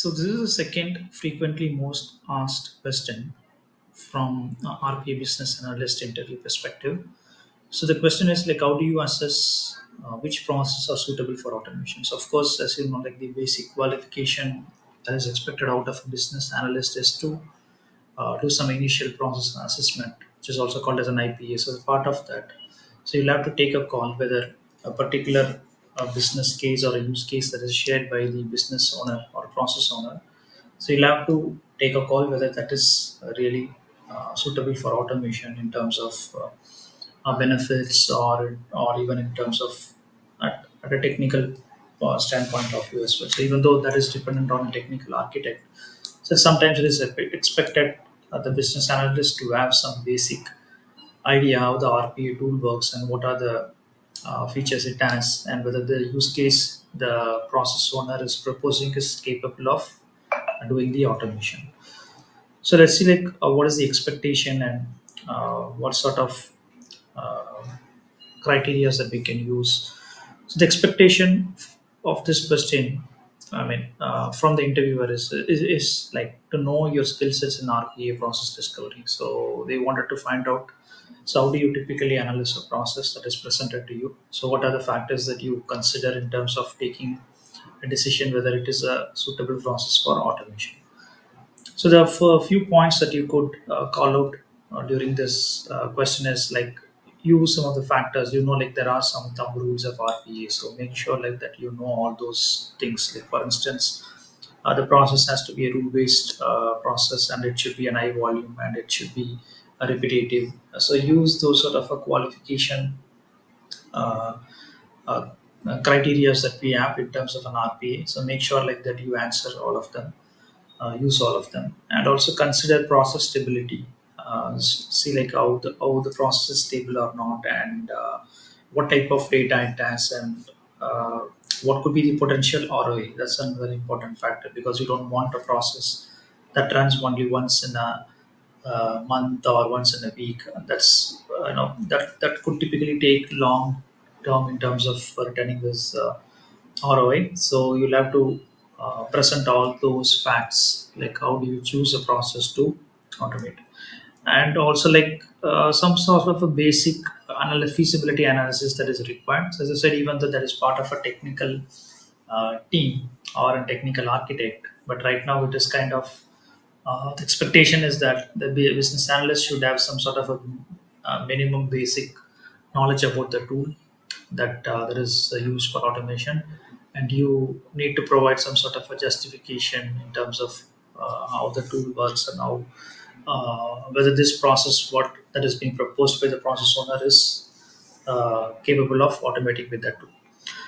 So this is the second frequently most asked question from RPA business analyst interview perspective. So the question is like, how do you assess which processes are suitable for automation? So of course, as you know, like the basic qualification that is expected out of a business analyst is to do some initial process assessment, which is also called as an IPA. So as part of that, so you'll have to take a call whether a particular business case or a use case that is shared by the business owner or process owner. So you'll have to take a call whether that is really suitable for automation in terms of benefits or even in terms of at a technical standpoint of view as well. So even though that is dependent on a technical architect, so sometimes it is expected the business analyst to have some basic idea how the RPA tool works and what are the features it has, and whether the use case the process owner is proposing is capable of doing the automation. So let's see like what is the expectation and what sort of uh, criteria that we can use. So the expectation of this question, I mean, from the interviewer is like to know your skill sets in RPA process discovery. So they wanted to find out. So how do you typically analyze a process that is presented to you? So what are the factors that you consider in terms of taking a decision whether it is a suitable process for automation? So there are a few points that you could call out during this question is like use some of the factors. You know, like there are some thumb rules of RPA, so make sure like that you know all those things. Like for instance, the process has to be a rule-based process, and it should be an high volume, and it should be repetitive. So use those sort of a qualification uh, uh, criteria that we have in terms of an RPA. So make sure like that you answer all of them, use all of them, and also consider process stability. See like how the process is stable or not, and what type of data it has, and what could be the potential ROI. That's a very important factor because you don't want a process that runs only once in a month or once in a week. That's that could typically take long term in terms of returning this ROI. So you'll have to present all those facts, like how do you choose a process to automate, and also like some sort of a basic feasibility analysis that is required. So as I said, even though that is part of a technical team or a technical architect, but right now it is kind of the expectation is that the business analyst should have some sort of a minimum basic knowledge about the tool that is used for automation, and you need to provide some sort of a justification in terms of how the tool works and how whether this process what that is being proposed by the process owner is capable of automating with that tool.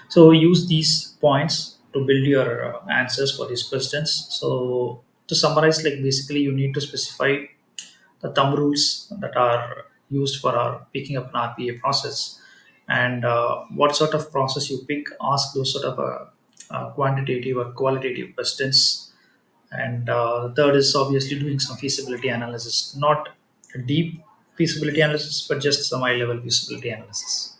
So use these points to build your answers for these questions. So to summarize, like basically you need to specify the thumb rules that are used for our picking up an RPA process, and what sort of process you pick. Ask those sort of quantitative or qualitative questions. And third is obviously doing some feasibility analysis, not a deep feasibility analysis, but just some high level feasibility analysis.